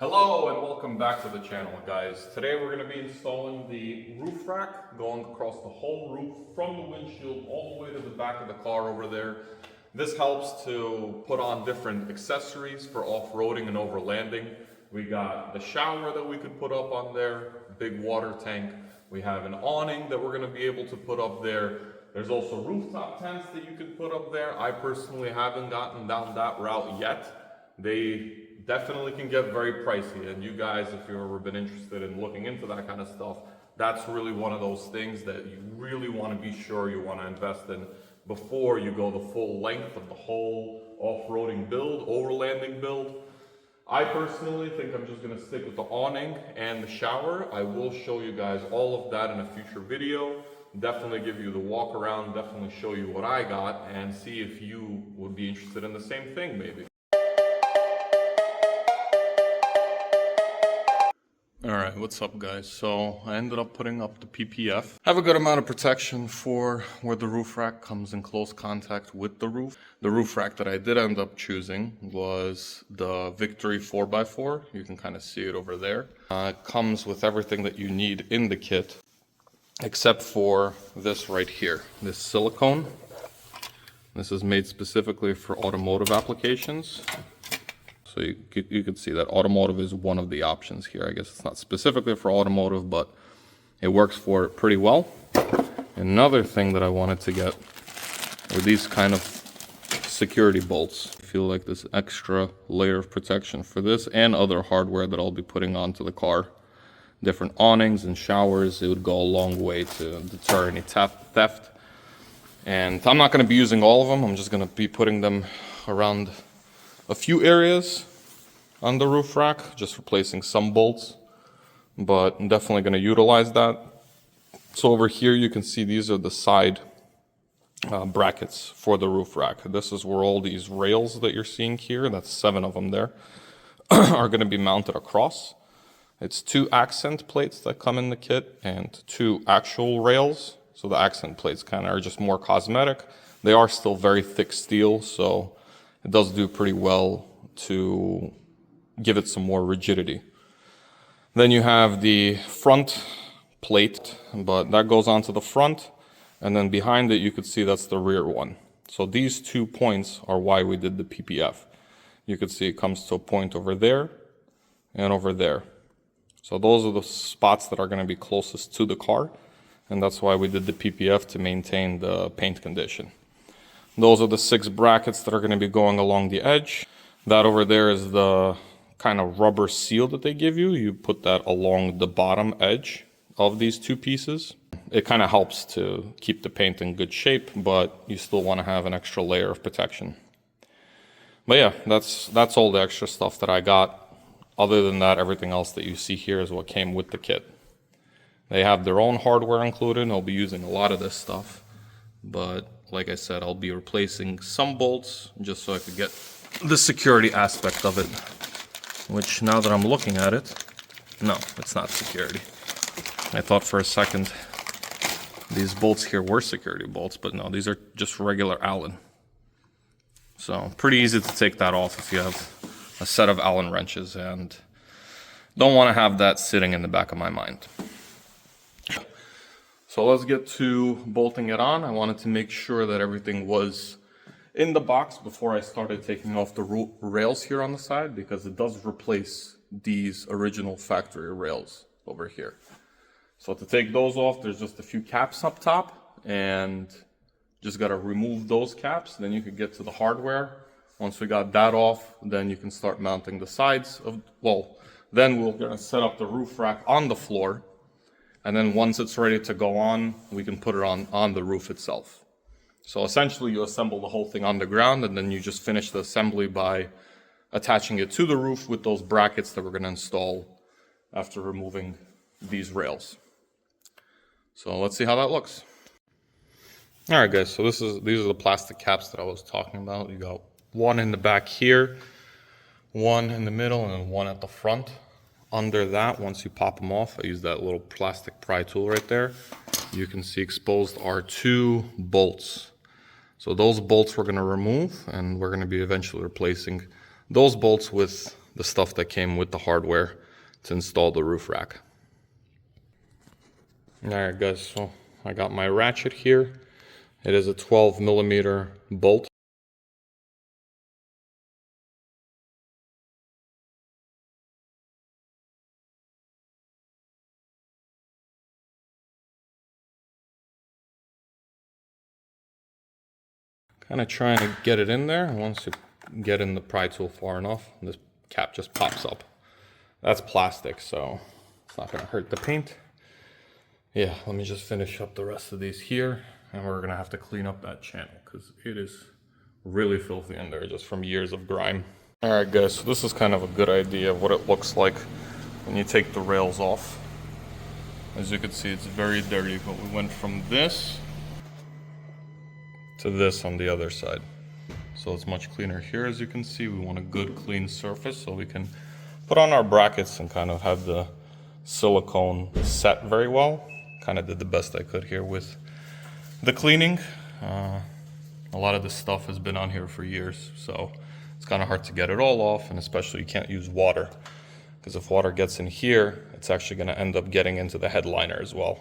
Hello and welcome back to the channel, guys. Today we're going to be installing the roof rack going across the whole roof from the windshield all the way to the back of the car over there. This helps to put on different accessories for off-roading and overlanding. We got the shower that we could put up on there, big water tank. We have an awning that we're going to be able to put up there. There's also rooftop tents that you can put up there. I personally haven't gotten down that route yet. They definitely can get very pricey, and you guys, if you've ever been interested in looking into that kind of stuff, that's really one of those things that you really want to be sure you want to invest in before you go the full length of the whole off-roading build, overlanding build. I personally think I'm just going to stick with the awning and the shower. I will show you guys all of that in a future video. Definitely give you the walk around, definitely show you what I got, and see if you would be interested in the same thing maybe. Alright, what's up guys? So I ended up putting up the PPF. Have a good amount of protection for where the roof rack comes in close contact with the roof. The roof rack that I did end up choosing was the Victory 4x4. You can kind of see it over there. It comes with everything that you need in the kit, except for this right here, this silicone. This is made specifically for automotive applications. So you can see that automotive is one of the options here. I guess it's not specifically for automotive, but it works for it pretty well. Another thing that I wanted to get were these kind of security bolts. I feel like this extra layer of protection for this and other hardware that I'll be putting onto the car. Different awnings and showers, it would go a long way to deter any theft. And I'm not going to be using all of them. I'm just going to be putting them around a few areas on the roof rack, just replacing some bolts, but I'm definitely going to utilize that. So over here you can see these are the side brackets for the roof rack. This is where all these rails that you're seeing here, that's 7 of them there, are going to be mounted across. It's 2 accent plates that come in the kit and 2 actual rails. So the accent plates kind of are just more cosmetic. They are still very thick steel, so it does do pretty well to give it some more rigidity. Then you have the front plate, but that goes onto the front, and then behind it you could see that's the rear one. So these 2 points are why we did the PPF. You could see it comes to a point over there and over there. So those are the spots that are going to be closest to the car, and that's why we did the PPF, to maintain the paint condition. Those are the 6 brackets that are going to be going along the edge. That over there is the kind of rubber seal that they give you. You put that along the bottom edge of these 2 pieces. It kind of helps to keep the paint in good shape, but you still want to have an extra layer of protection. But yeah, that's all the extra stuff that I got. Other than that, everything else that you see here is what came with the kit. They have their own hardware included. I'll be using a lot of this stuff, but like I said, I'll be replacing some bolts just so I could get the security aspect of it, which now that I'm looking at it, no, it's not security. I thought for a second these bolts here were security bolts, but no, these are just regular Allen. So pretty easy to take that off if you have a set of Allen wrenches, and don't want to have that sitting in the back of my mind. So let's get to bolting it on. I wanted to make sure that everything was in the box before I started taking off the rails here on the side, because it does replace these original factory rails over here. So to take those off, there's just a few caps up top, and just got to remove those caps. Then you could get to the hardware. Once we got that off, then you can start mounting the sides of, well, then we're going to set up the roof rack on the floor. And then once it's ready to go on, we can put it on the roof itself. So essentially you assemble the whole thing on the ground, and then you just finish the assembly by attaching it to the roof with those brackets that we're going to install after removing these rails. So let's see how that looks. All right guys, so these are the plastic caps that I was talking about. You got one in the back here, one in the middle, and then one at the front. Under that, once you pop them off, I use that little plastic pry tool right there. You can see exposed are 2 bolts. So those bolts we're going to remove, and we're going to be eventually replacing those bolts with the stuff that came with the hardware to install the roof rack. Alright guys, so I got my ratchet here. It is a 12mm bolt. Kind of trying to get it in there. Once you get in the pry tool far enough, this cap just pops up. That's plastic, so it's not going to hurt the paint. Yeah, let me just finish up the rest of these here, and we're going to have to clean up that channel because it is really filthy in there just from years of grime. Alright guys, so this is kind of a good idea of what it looks like when you take the rails off. As you can see, it's very dirty, but we went from this to this on the other side. So it's much cleaner here. As you can see, we want a good clean surface so we can put on our brackets and kind of have the silicone set very well. Kind of did the best I could here with the cleaning. A lot of this stuff has been on here for years, so it's kind of hard to get it all off, and especially you can't use water, because if water gets in here, it's actually going to end up getting into the headliner as well.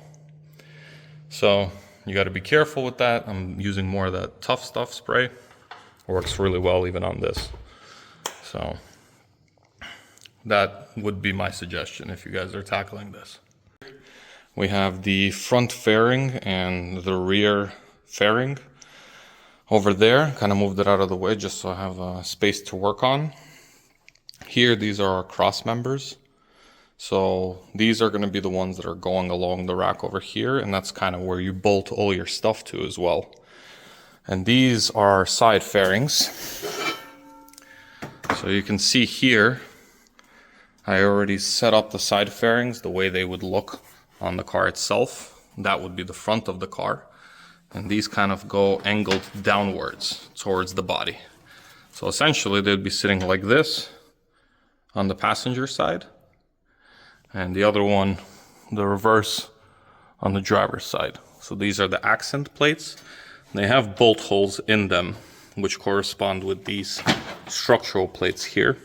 So you got to be careful with that. I'm using more of that Tough Stuff spray. Works really well even on this. So that would be my suggestion if you guys are tackling this. We have the front fairing and the rear fairing over there. Kind of moved it out of the way just so I have space to work on. Here, these are our cross members. So these are going to be the ones that are going along the rack over here, and that's kind of where you bolt all your stuff to as well. And these are side fairings. So you can see here, I already set up the side fairings the way they would look on the car itself. That would be the front of the car. And these kind of go angled downwards towards the body. So essentially they'd be sitting like this on the passenger side, and the other one, the reverse, on the driver's side. So these are the accent plates. They have bolt holes in them, which correspond with these structural plates here.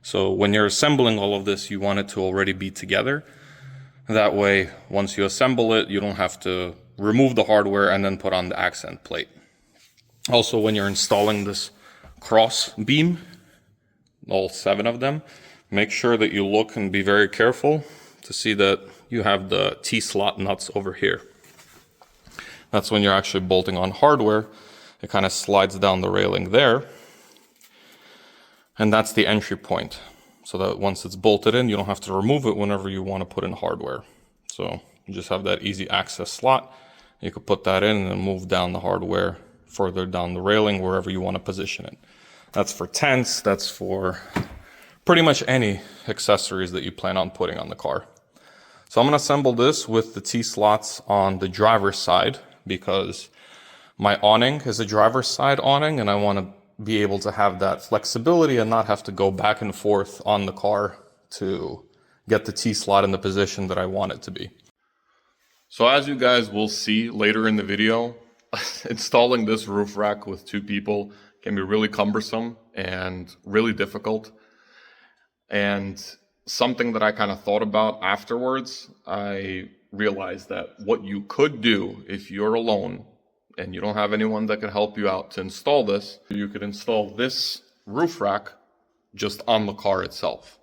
So when you're assembling all of this, you want it to already be together. That way, once you assemble it, you don't have to remove the hardware and then put on the accent plate. Also, when you're installing this cross beam, all 7 of them, make sure that you look and be very careful to see that you have the T-slot nuts over here. That's when you're actually bolting on hardware. It kind of slides down the railing there. And that's the entry point. So that once it's bolted in, you don't have to remove it whenever you want to put in hardware. So you just have that easy access slot. You could put that in and then move down the hardware further down the railing wherever you want to position it. That's for tents, that's for pretty much any accessories that you plan on putting on the car. So I'm going to assemble this with the T-slots on the driver's side because my awning is a driver's side awning and I want to be able to have that flexibility and not have to go back and forth on the car to get the T-slot in the position that I want it to be. So as you guys will see later in the video, installing this roof rack with 2 people can be really cumbersome and really difficult. And something that I kind of thought about afterwards, I realized that what you could do if you're alone and you don't have anyone that can help you out to install this, you could install this roof rack just on the car itself.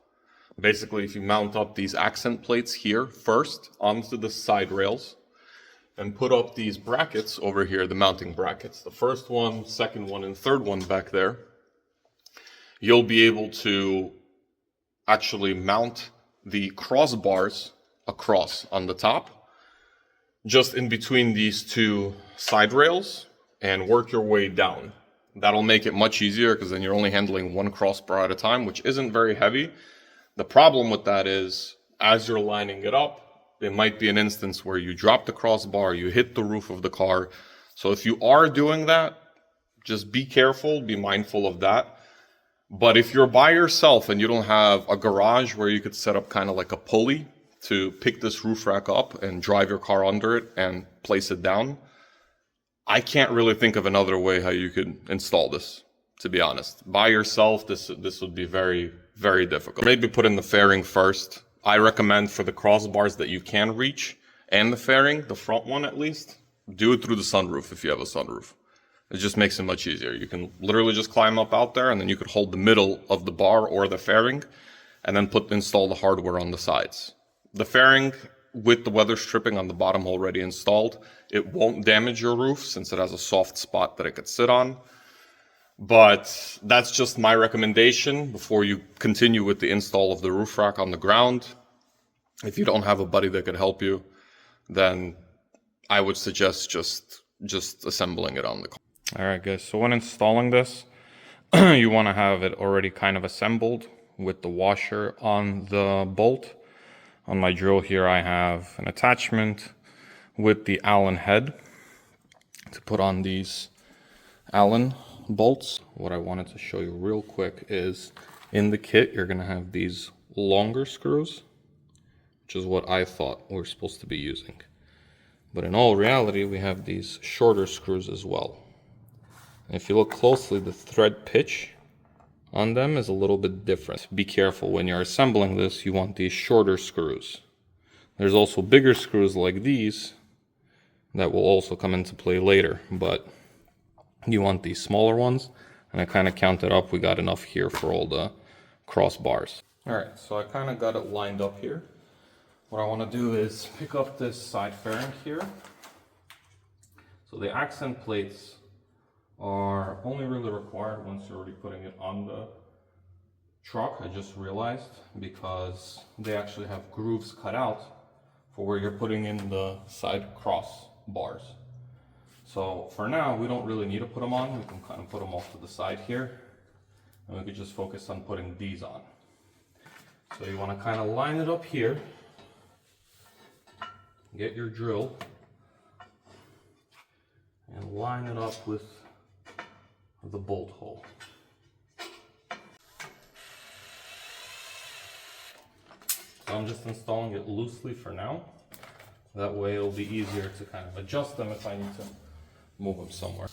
Basically, if you mount up these accent plates here first onto the side rails and put up these brackets over here, the mounting brackets, the first one, second one, and third one back there, you'll be able to actually mount the crossbars across on the top, just in between these 2 side rails, and work your way down. That'll make it much easier because then you're only handling 1 crossbar at a time, which isn't very heavy. The problem with that is, as you're lining it up, it might be an instance where you drop the crossbar, you hit the roof of the car. So if you are doing that, just be careful, be mindful of that. But if you're by yourself and you don't have a garage where you could set up kind of like a pulley to pick this roof rack up and drive your car under it and place it down, I can't really think of another way how you could install this, to be honest. By yourself, this would be very, very difficult. Maybe put in the fairing first. I recommend for the crossbars that you can reach, and the fairing, the front one at least, do it through the sunroof if you have a sunroof. It just makes it much easier. You can literally just climb up out there, and then you could hold the middle of the bar or the fairing, and then install the hardware on the sides. The fairing, with the weather stripping on the bottom already installed, it won't damage your roof since it has a soft spot that it could sit on. But that's just my recommendation before you continue with the install of the roof rack on the ground. If you don't have a buddy that could help you, then I would suggest just assembling it on the car. All right, guys, so when installing this, you want to have it already kind of assembled with the washer on the bolt. On my drill here, I have an attachment with the Allen head to put on these Allen bolts. What I wanted to show you real quick is in the kit, you're going to have these longer screws, which is what I thought we're supposed to be using. But in all reality, we have these shorter screws as well. And if you look closely, the thread pitch on them is a little bit different. Be careful when you're assembling this, you want these shorter screws. There's also bigger screws like these that will also come into play later, but you want these smaller ones, and I kind of counted up, we got enough here for all the crossbars. All right, so I kind of got it lined up here. What I want to do is pick up this side fairing here. So the accent plates are only really required once you're already putting it on the truck, I just realized, because they actually have grooves cut out for where you're putting in the side cross bars. So for now, we don't really need to put them on. We can kind of put them off to the side here, and we could just focus on putting these on. So you want to kind of line it up here, get your drill, and line it up with the bolt hole. So I'm just installing it loosely for now. That way it'll be easier to kind of adjust them if I need to move them somewhere.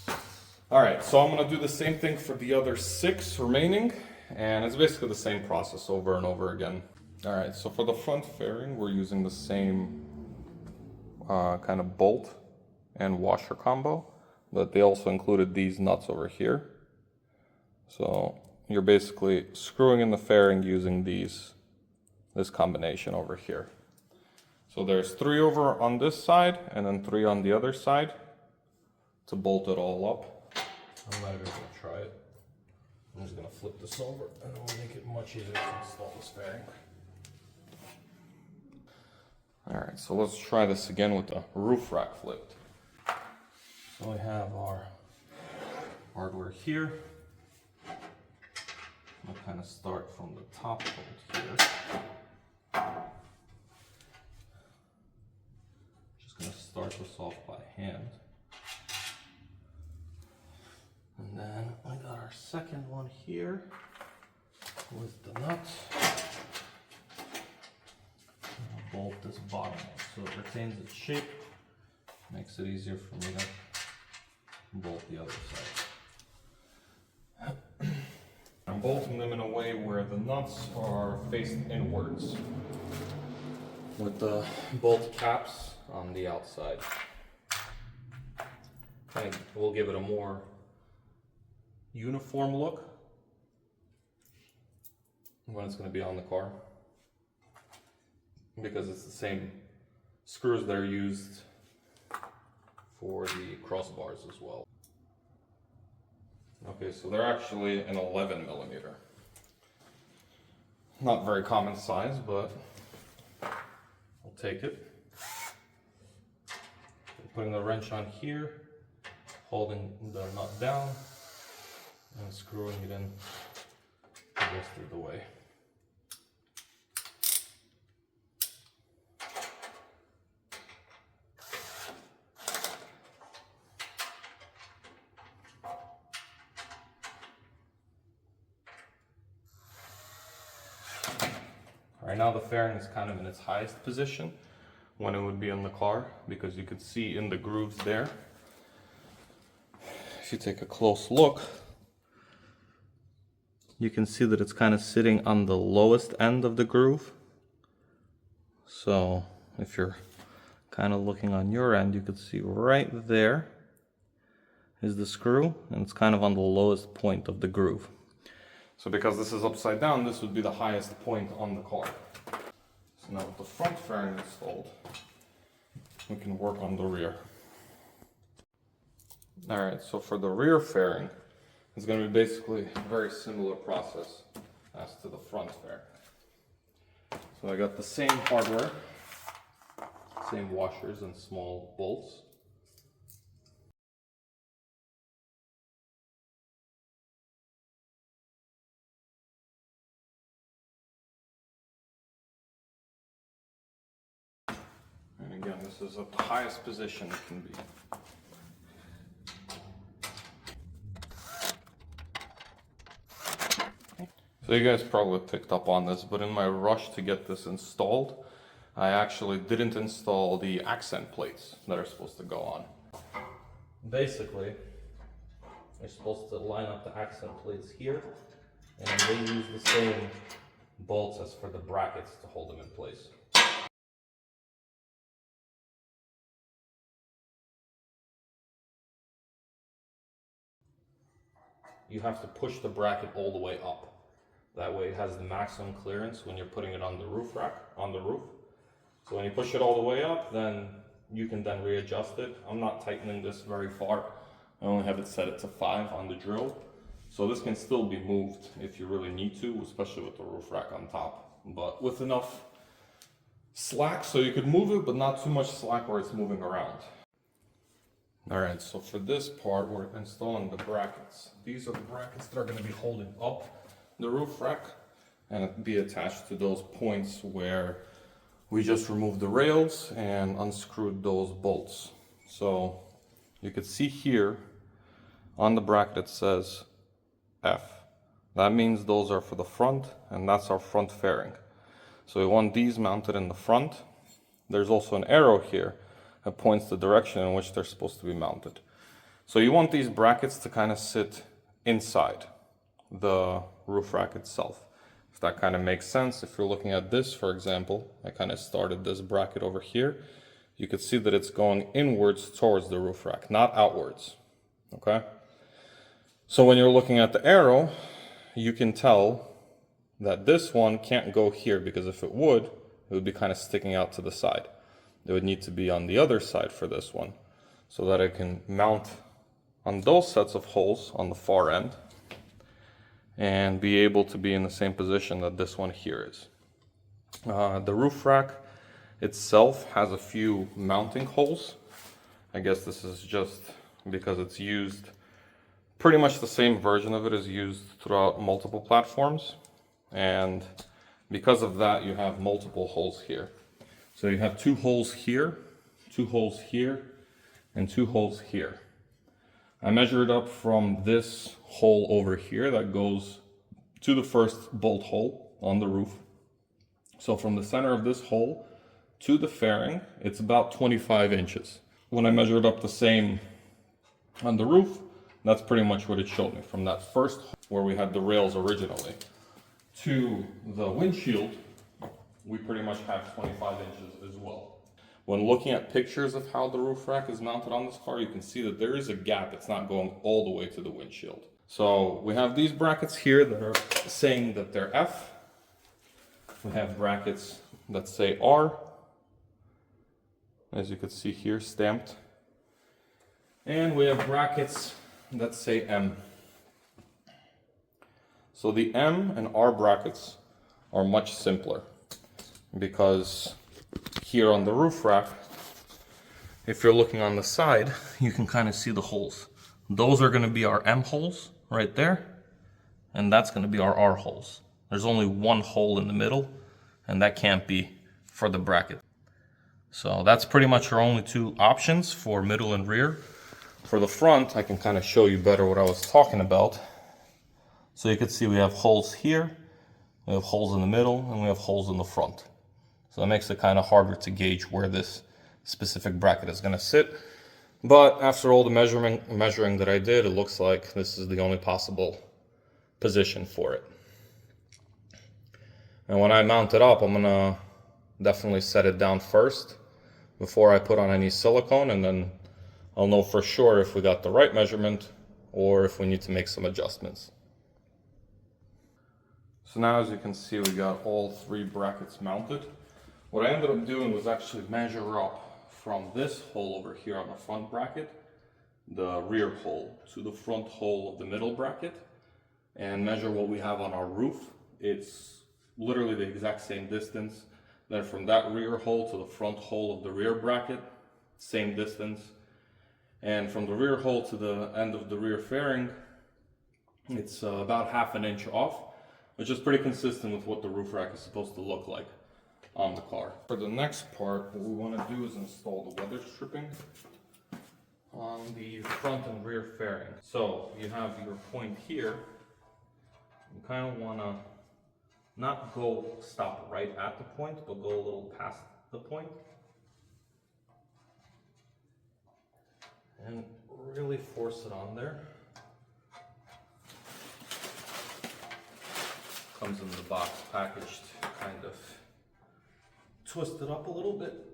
All right, so I'm gonna do the same thing for the other 6 remaining, and it's basically the same process over and over again. All right, so for the front fairing, we're using the same kind of bolt and washer combo, but they also included these nuts over here. So you're basically screwing in the fairing using this combination over here. So there's 3 over on this side and then 3 on the other side to bolt it all up. I'm not even gonna try it. I'm just gonna flip this over and it will make it much easier to install this fairing. All right, so let's try this again with the roof rack flipped. So we have our hardware here. I'll kind of start from the top bolt here. Just going to start this off by hand. And then I got our second one here with the nuts. I'll bolt this bottom one so it retains its shape. Makes it easier for me to bolt the other side. I'm bolting them in a way where the nuts are faced inwards with the bolt caps on the outside. Kind of will give it a more uniform look when it's going to be on the car, because it's the same screws that are used for the crossbars as well. Okay, so they're actually an 11 millimeter. Not very common size, but I'll take it. Putting the wrench on here, holding the nut down, and screwing it in the rest of the way. Right now the fairing is kind of in its highest position when it would be in the car, because you could see in the grooves there. If you take a close look, you can see that it's kind of sitting on the lowest end of the groove. So if you're kind of looking on your end, you can see right there is the screw, and it's kind of on the lowest point of the groove. So because this is upside down, this would be the highest point on the car. So now with the front fairing installed, we can work on the rear. Alright, so for the rear fairing, it's going to be basically a very similar process as to the front fairing. So I got the same hardware, same washers and small bolts. And again, this is at the highest position it can be. So you guys probably picked up on this, but in my rush to get this installed, I actually didn't install the accent plates that are supposed to go on. Basically, you're supposed to line up the accent plates here, and they use the same bolts as for the brackets to hold them in place. You have to push the bracket all the way up. That way it has the maximum clearance when you're putting it on the roof rack, on the roof. So when you push it all the way up, then you can then readjust it. I'm not tightening this very far. I only have it set it to 5 on the drill. So this can still be moved if you really need to, especially with the roof rack on top. But with enough slack so you could move it, but not too much slack where it's moving around. Alright, so for this part, we're installing the brackets. These are the brackets that are going to be holding up the roof rack and be attached to those points where we just removed the rails and unscrewed those bolts. So you can see here on the bracket it says F. That means those are for the front, and that's our front fairing. So we want these mounted in the front. There's also an arrow here that points the direction in which they're supposed to be mounted. So you want these brackets to kind of sit inside the roof rack itself. If that kind of makes sense, if you're looking at this, for example, I kind of started this bracket over here. You could see that it's going inwards towards the roof rack, not outwards. Okay? So when you're looking at the arrow, you can tell that this one can't go here, because if it would be kind of sticking out to the side. It would need to be on the other side for this one, so that it can mount on those sets of holes on the far end and be able to be in the same position that this one here is. The roof rack itself has a few mounting holes. I guess this is just because it's used, pretty much the same version of it is used throughout multiple platforms, and because of that you have multiple holes here. So you have 2 holes here, 2 holes here, and 2 holes here. I measured up from this hole over here that goes to the first bolt hole on the roof. So from the center of this hole to the fairing, it's about 25 inches. When I measured up the same on the roof, that's pretty much what it showed me. From that first hole where we had the rails originally to the windshield, we pretty much have 25 inches as well. When looking at pictures of how the roof rack is mounted on this car, you can see that there is a gap. It's not going all the way to the windshield. So we have these brackets here that are saying that they're F. We have brackets that say R, as you can see here, stamped. And we have brackets that say M. So the M and R brackets are much simpler, because here on the roof rack, if you're looking on the side, you can kind of see the holes. Those are going to be our M holes right there, and that's going to be our R holes. There's only one hole in the middle, and that can't be for the bracket. So that's pretty much our only 2 options for middle and rear. For the front, I can kind of show you better what I was talking about. So you can see we have holes here, we have holes in the middle, and we have holes in the front. So that makes it kind of harder to gauge where this specific bracket is going to sit. But after all the measuring that I did, it looks like this is the only possible position for it. And when I mount it up, I'm gonna definitely set it down first before I put on any silicone, and then I'll know for sure if we got the right measurement or if we need to make some adjustments. So now, as you can see, we got all 3 brackets mounted. What I ended up doing was actually measure up from this hole over here on the front bracket, the rear hole, to the front hole of the middle bracket, and measure what we have on our roof. It's literally the exact same distance. Then from that rear hole to the front hole of the rear bracket, same distance. And from the rear hole to the end of the rear fairing, it's about ½ inch off, which is pretty consistent with what the roof rack is supposed to look like on the car. For the next part, what we want to do is install the weather stripping on the front and rear fairing. So you have your point here. You kind of want to not stop right at the point, but go a little past the point. And really force it on there. Comes in the box packaged, kind of twisted up a little bit.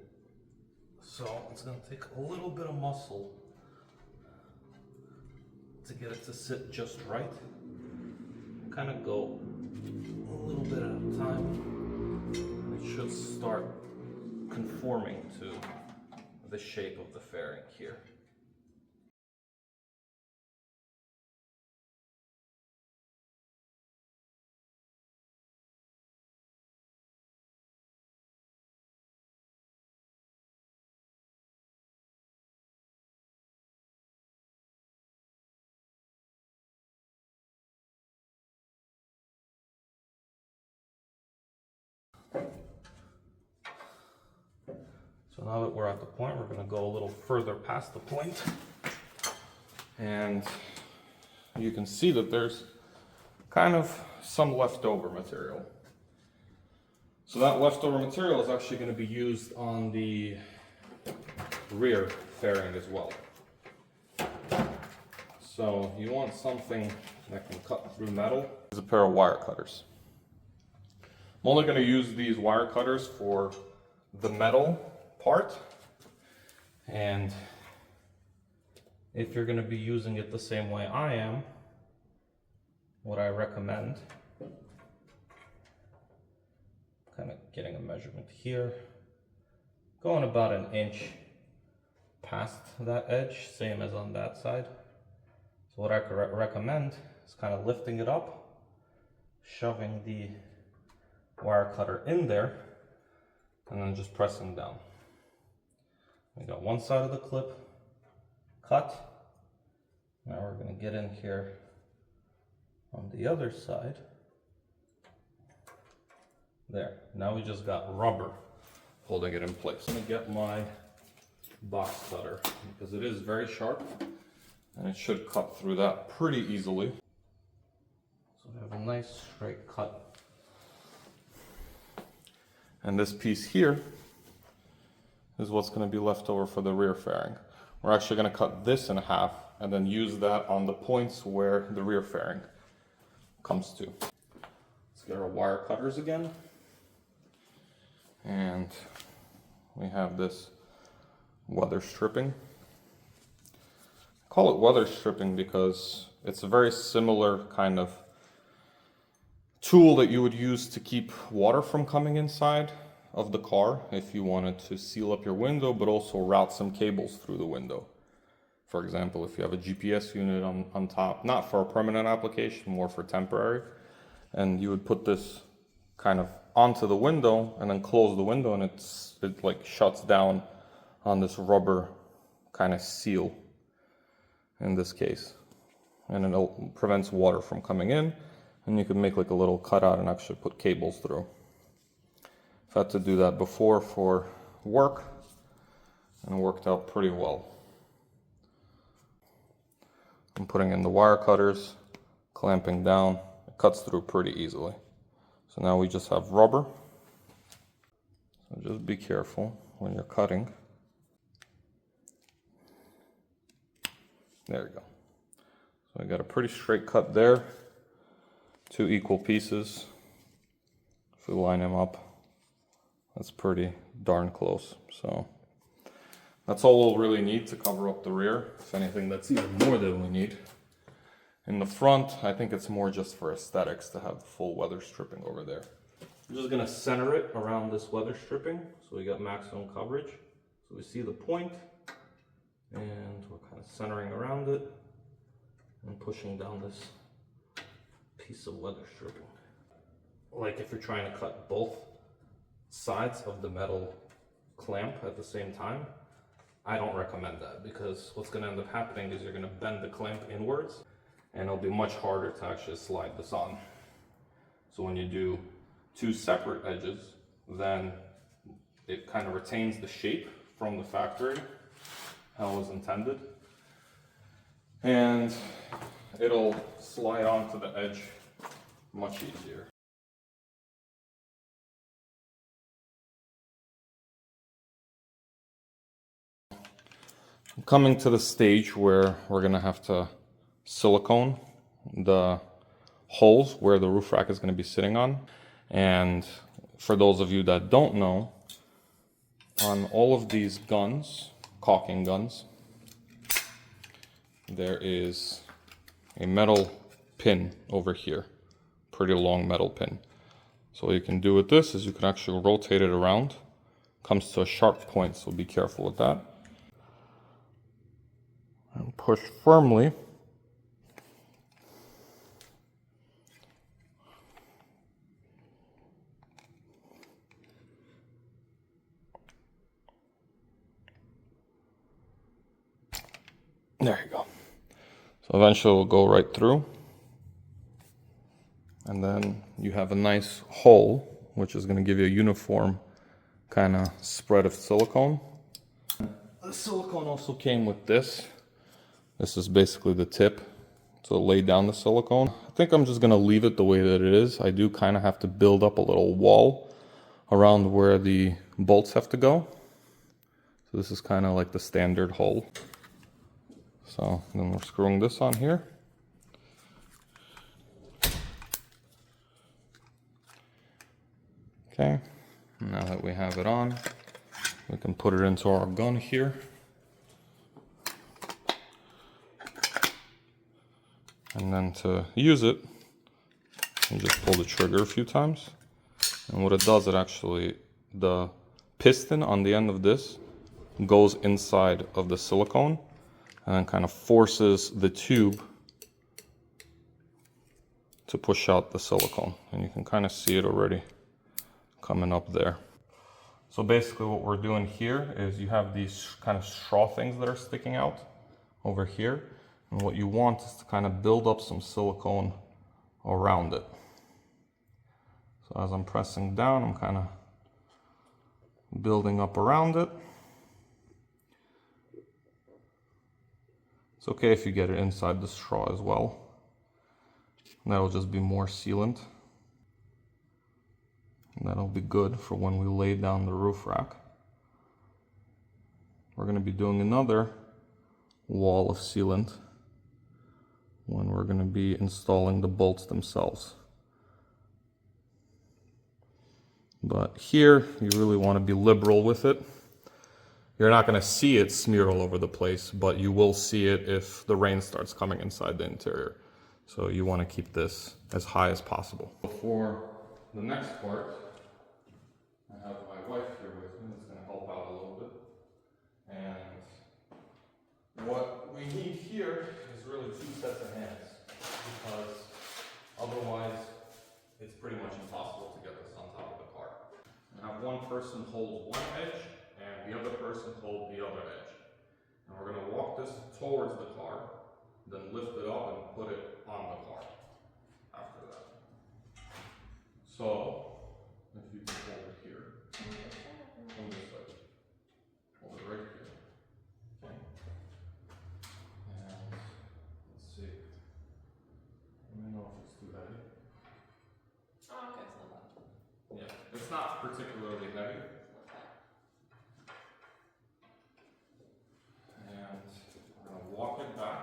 So it's going to take a little bit of muscle to get it to sit just right. Kind of go a little bit at a time. It should start conforming to the shape of the fairing here. So now that we're at the point, we're going to go a little further past the point. And you can see that there's kind of some leftover material. So that leftover material is actually going to be used on the rear fairing as well. So you want something that can cut through metal. There's a pair of wire cutters. I'm only going to use these wire cutters for the metal part, and if you're going to be using it the same way I am, what I recommend, kind of getting a measurement here, going about 1 inch past that edge, same as on that side. So what I recommend is kind of lifting it up, shoving the wire cutter in there, and then just pressing down. We got one side of the clip cut. Now we're going to get in here on the other side. There. Now we just got rubber holding it in place. I'm going to get my box cutter because it is very sharp and it should cut through that pretty easily. So we have a nice straight cut. And this piece here is what's going to be left over for the rear fairing. We're actually going to cut this in half and then use that on the points where the rear fairing comes to. Let's get our wire cutters again. And we have this weather stripping. I call it weather stripping because it's a very similar kind of tool that you would use to keep water from coming inside of the car if you wanted to seal up your window, but also route some cables through the window. For example, if you have a GPS unit on top, not for a permanent application, more for temporary, and you would put this kind of onto the window and then close the window, and it like shuts down on this rubber kind of seal in this case, and it prevents water from coming in, and you can make like a little cutout and actually put cables through. I've had to do that before for work, and it worked out pretty well. I'm putting in the wire cutters, clamping down. It cuts through pretty easily. So now we just have rubber. So just be careful when you're cutting. There you go. So I got a pretty straight cut there. 2 equal pieces. If we line them up, that's pretty darn close. So that's all we'll really need to cover up the rear. If anything, that's even more than we need. In the front, I think it's more just for aesthetics to have the full weather stripping over there. I'm just gonna center it around this weather stripping so we got maximum coverage. So we see the point, and we're kind of centering around it and pushing down this piece of weather stripping. Like if you're trying to cut both sides of the metal clamp at the same time, I don't recommend that, because what's going to end up happening is you're going to bend the clamp inwards and it'll be much harder to actually slide this on. So when you do 2 separate edges, then it kind of retains the shape from the factory, how it was intended, and it'll slide onto the edge much easier. I'm coming to the stage where we're going to have to silicone the holes where the roof rack is going to be sitting on. And for those of you that don't know, on all of these guns, caulking guns, there is a metal pin over here, pretty long metal pin. So what you can do with this is you can actually rotate it around. Comes to a sharp point, so be careful with that. And push firmly. There you go. So eventually it'll go right through. And then you have a nice hole, which is going to give you a uniform kind of spread of silicone. The silicone also came with this. This is basically the tip to lay down the silicone. I think I'm just going to leave it the way that it is. I do kind of have to build up a little wall around where the bolts have to go. So this is kind of like the standard hole. So then we're screwing this on here. Okay, now that we have it on, we can put it into our gun here. And then to use it, you just pull the trigger a few times. And what it does, it actually, the piston on the end of this goes inside of the silicone and then kind of forces the tube to push out the silicone. And you can kind of see it already coming up there. So basically what we're doing here is you have these kind of straw things that are sticking out over here. And what you want is to kind of build up some silicone around it. So as I'm pressing down, I'm kind of building up around it. It's okay if you get it inside the straw as well. That'll just be more sealant. And that'll be good for when we lay down the roof rack. We're going to be doing another wall of sealant when we're going to be installing the bolts themselves. But here, you really want to be liberal with it. You're not going to see it smear all over the place, but you will see it if the rain starts coming inside the interior. So you want to keep this as high as possible. For the next part, I have my wife here with me that's going to help out a little bit. And what we need here is really 2 sets of hands, because otherwise it's pretty much impossible to get this on top of the car. And have one person hold one edge and the other person hold the other edge. And we're going to walk this towards the car, then lift it up and put it on the car after that. So, if you can hold it here, on this side, hold it right here. Okay. And let's see. Let me know if it's too heavy. Oh, okay, it's not bad. Yeah, it's not particularly heavy. And we're going to walk it back.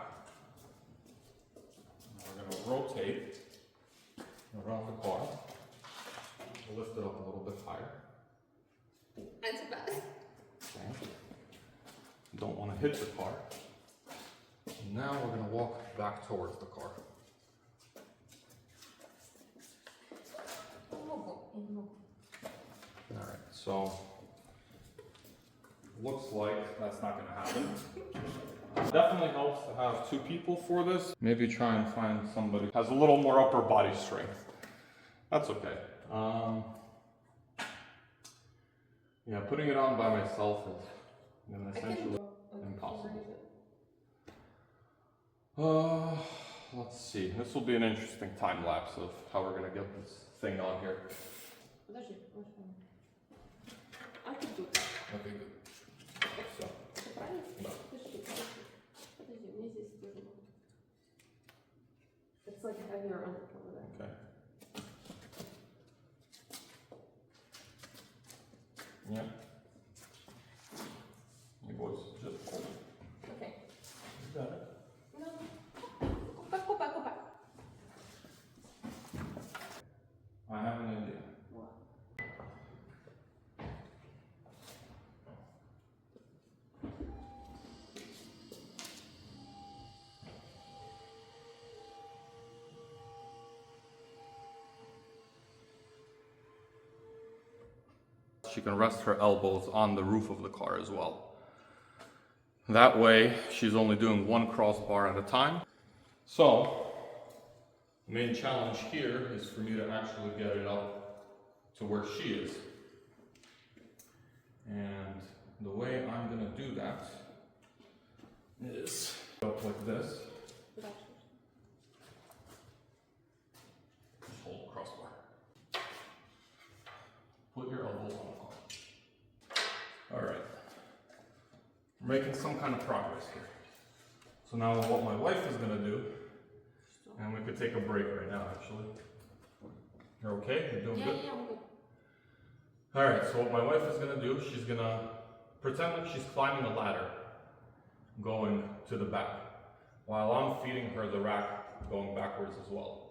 And we're going to rotate don't want to hit the car. Now we're going to walk back towards the car. Alright, so looks like that's not going to happen. Definitely helps to have two people for this. Maybe try and find somebody who has a little more upper body strength. That's okay. Yeah, putting it on by myself is essentially impossible. Let's see. This will be an interesting time lapse of how we're gonna get this thing on here. Подожди, I could do that. Okay, good. So, Правильно? да. Подожди, мне здесь тоже будет. It's like heavier on over there. Okay. Yeah. Your voice just hold it. Okay. You got it. No. Go back. I have an idea. What? She can rest her elbows on the roof of the car as well. That way, she's only doing one crossbar at a time. So, the main challenge here is for me to actually get it up to where she is. And the way I'm gonna do that is up like this. Just hold crossbar. Put your elbows on the car. Alright. We're making some kind of progress here. So now what my wife is gonna do, and we could take a break right now actually. You're okay? You're doing good? Yeah, I'm good. Alright, so what my wife is gonna do, she's gonna pretend like she's climbing a ladder going to the back, while I'm feeding her the rack going backwards as well.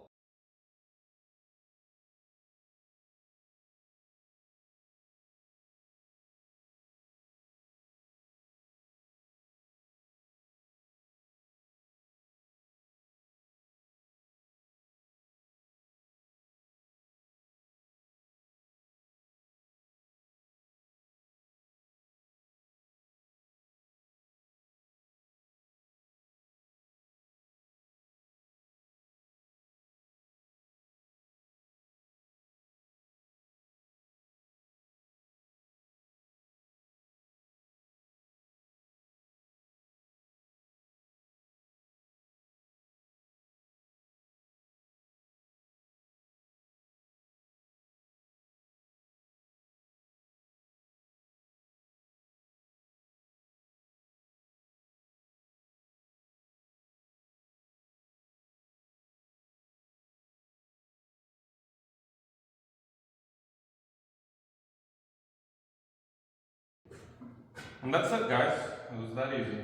And that's it, guys. It was that easy.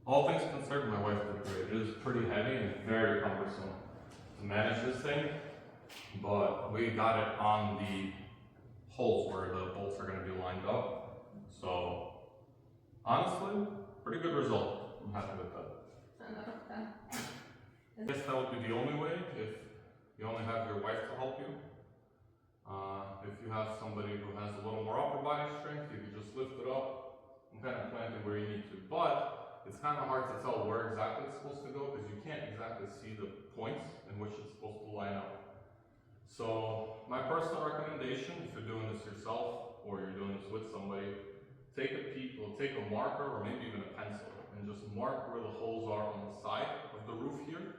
All things considered, my wife did great. It is pretty heavy and very cumbersome to manage this thing, but we got it on the holes where the bolts are going to be lined up. So, honestly, pretty good result. I'm happy with that. I guess that would be the only way if you only have your wife to help you. If you have somebody who has a little more upper body strength, you can just lift it up and kind of plant it where you need to. But it's kind of hard to tell where exactly it's supposed to go because you can't exactly see the points in which it's supposed to line up. So my personal recommendation, if you're doing this yourself or you're doing this with somebody, take a marker or maybe even a pencil and just mark where the holes are on the side of the roof here.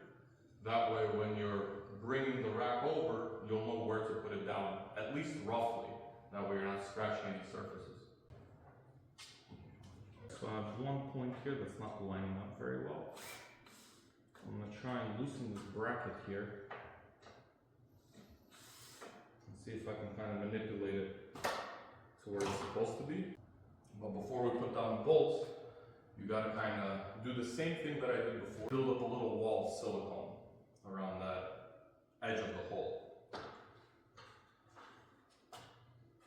That way when you're bringing the rack over, you'll know where to put it down, at least roughly. That way you're not scratching any surfaces. So I have one point here that's not lining up very well. I'm going to try and loosen this bracket here. And see if I can kind of manipulate it to where it's supposed to be. But before we put down the bolts, you got to kind of do the same thing that I did before. Build up a little wall of silicone around that edge of the hole.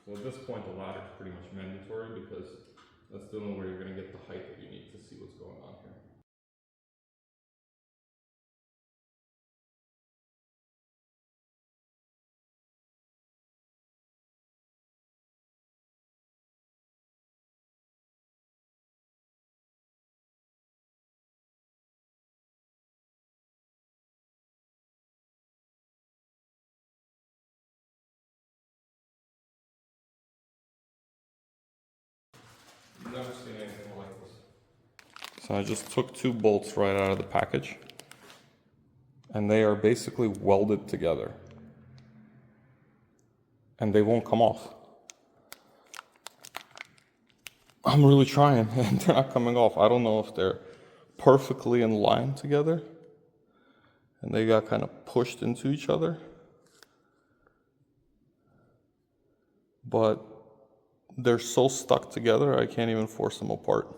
So at this point, the ladder is pretty much mandatory because that's the only way you're going to get the height that you need to see what's going on here. Never seen anything like this. So I just took 2 bolts right out of the package, and they are basically welded together, and they won't come off. I'm really trying, and they're not coming off. I don't know if they're perfectly in line together, and they got kind of pushed into each other, but they're so stuck together, I can't even force them apart.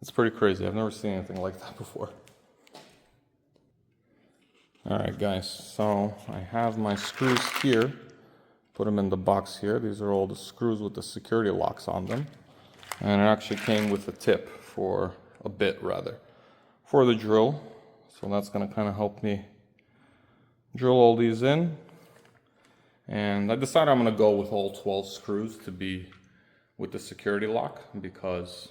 It's pretty crazy. I've never seen anything like that before. Alright guys, so I have my screws here. Put them in the box here. These are all the screws with the security locks on them. And it actually came with a tip for a bit rather, for the drill. So that's going to kind of help me drill all these in. And I decided I'm going to go with all 12 screws to be with the security lock because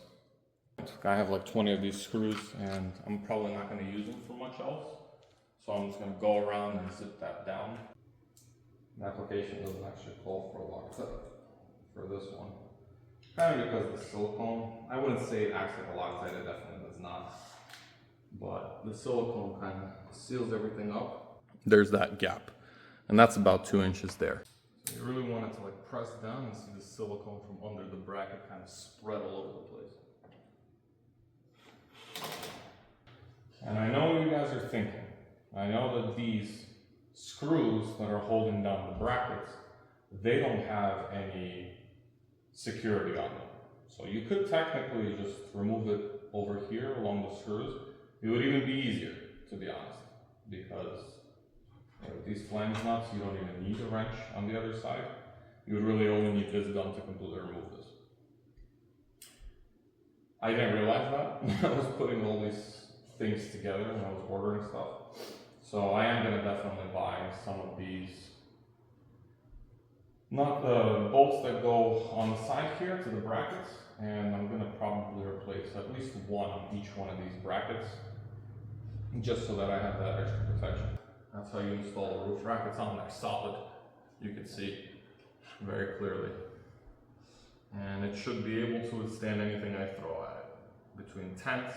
I have like 20 of these screws and I'm probably not going to use them for much else. So I'm just going to go around and zip that down. The application doesn't actually call for a Loctite for this one. Kind of because of the silicone. I wouldn't say it acts like a Loctite, it definitely does not. But the silicone kind of seals everything up. There's that gap. And that's about 2 inches there. So you really want it to like press down and see the silicone from under the bracket kind of spread all over the place. And I know what you guys are thinking. I know that these screws that are holding down the brackets, they don't have any security on them. So you could technically just remove it over here along the screws. It would even be easier, to be honest, because these flange nuts, you don't even need a wrench on the other side. You would really only need this gun to completely remove this. I didn't realize that when I was putting all these things together when I was ordering stuff. So I am going to definitely buy some of these, not the bolts that go on the side here to the brackets, and I'm going to probably replace at least one on each one of these brackets, just so that I have that extra protection. That's how you install a roof rack. It's on there solid. You can see very clearly. And it should be able to withstand anything I throw at it. Between tents,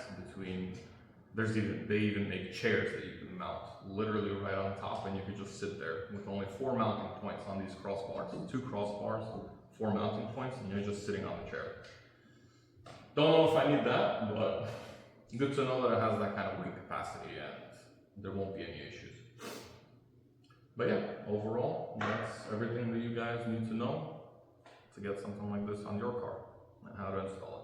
they even make chairs that you can mount literally right on top, and you could just sit there with only 4 mounting points on these crossbars. 2 crossbars, 4 mounting points, and you're just sitting on the chair. Don't know if I need that, but good to know that it has that kind of weight capacity and there won't be any issues. But yeah, overall, that's everything that you guys need to know to get something like this on your car and how to install it.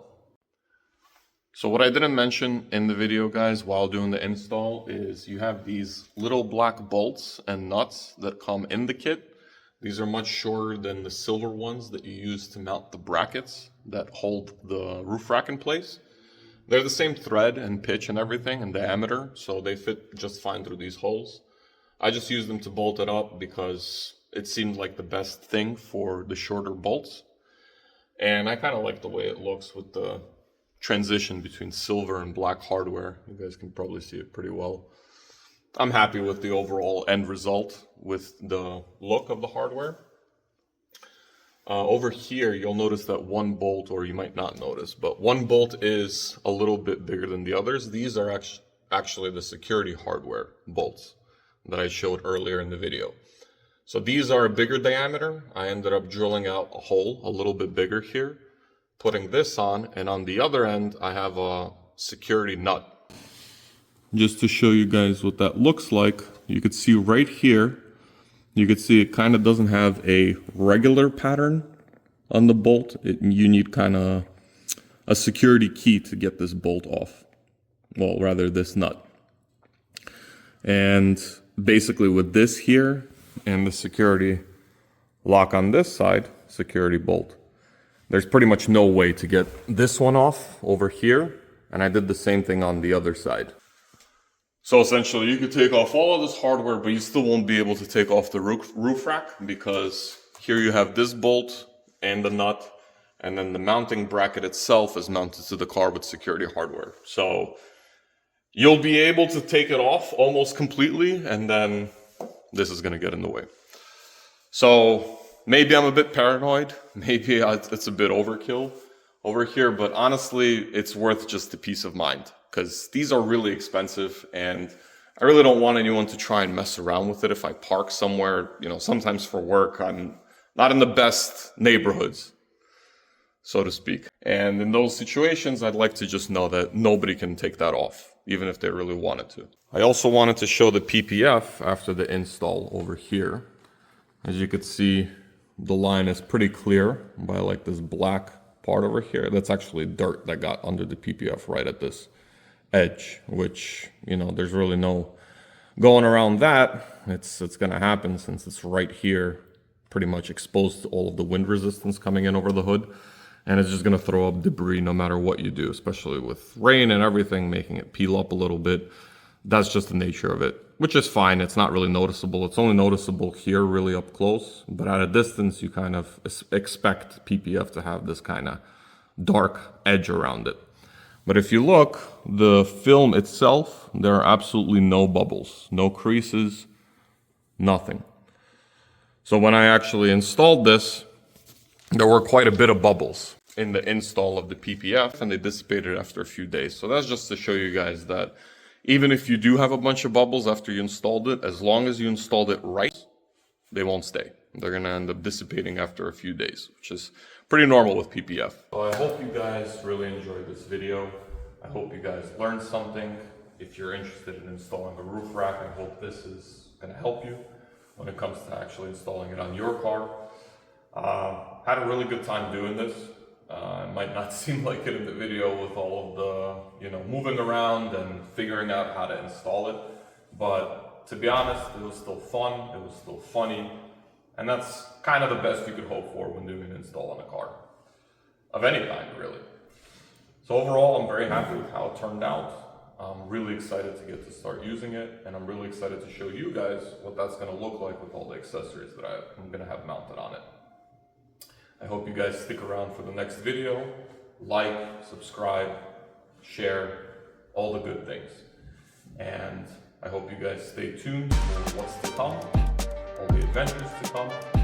So what I didn't mention in the video, guys, while doing the install is you have these little black bolts and nuts that come in the kit. These are much shorter than the silver ones that you use to mount the brackets that hold the roof rack in place. They're the same thread and pitch and everything and diameter, so they fit just fine through these holes. I just used them to bolt it up because it seemed like the best thing for the shorter bolts. And I kind of like the way it looks with the transition between silver and black hardware. You guys can probably see it pretty well. I'm happy with the overall end result with the look of the hardware. Over here, you'll notice that one bolt, or you might not notice, but one bolt is a little bit bigger than the others. These are actually the security hardware bolts that I showed earlier in the video. So these are a bigger diameter. I ended up drilling out a hole a little bit bigger here, putting this on, and on the other end I have a security nut. Just to show you guys what that looks like, you could see right here, you could see it kind of doesn't have a regular pattern on the bolt. You need kind of a security key to get this bolt off. Well, rather this nut. And basically with this here and the security Lock on this side, security bolt. There's pretty much no way to get this one off over here, and I did the same thing on the other side. So essentially you could take off all of this hardware, but you still won't be able to take off the roof rack, because here you have this bolt and the nut, and then the mounting bracket itself is mounted to the car with security hardware. So you'll be able to take it off almost completely, and then this is gonna get in the way. So maybe I'm a bit paranoid, maybe it's a bit overkill over here, but honestly, it's worth just the peace of mind, because these are really expensive, and I really don't want anyone to try and mess around with it. If I park somewhere, you know, sometimes for work, I'm not in the best neighborhoods, so to speak. And in those situations, I'd like to just know that nobody can take that off, even if they really wanted to. I also wanted to show the PPF after the install over here. As you could see, the line is pretty clear by like this black part over here. That's actually dirt that got under the PPF right at this edge, which, you know, there's really no going around that. It's gonna happen since it's right here, pretty much exposed to all of the wind resistance coming in over the hood. And it's just gonna throw up debris no matter what you do, especially with rain and everything, making it peel up a little bit. That's just the nature of it, which is fine. It's not really noticeable. It's only noticeable here really up close, but at a distance, you kind of expect PPF to have this kind of dark edge around it. But if you look, the film itself, there are absolutely no bubbles, no creases, nothing. So when I actually installed this, there were quite a bit of bubbles in the install of the PPF, and they dissipated after a few days. So that's just to show you guys that even if you do have a bunch of bubbles after you installed it, as long as you installed it right, they won't stay. They're gonna end up dissipating after a few days, which is pretty normal with PPF. So I hope you guys really enjoyed this video. I hope you guys learned something. If you're interested in installing a roof rack, I hope this is gonna help you when it comes to actually installing it on your car. Had a really good time doing this. It might not seem like it in the video with all of the, you know, moving around and figuring out how to install it. But to be honest, it was still fun, it was still funny, and that's kind of the best you could hope for when doing an install on a car. Of any kind, really. So overall, I'm very happy with how it turned out. I'm really excited to get to start using it, and I'm really excited to show you guys what that's going to look like with all the accessories that I'm going to have mounted on it. I hope you guys stick around for the next video. Like, subscribe, share, all the good things. And I hope you guys stay tuned for what's to come, all the adventures to come.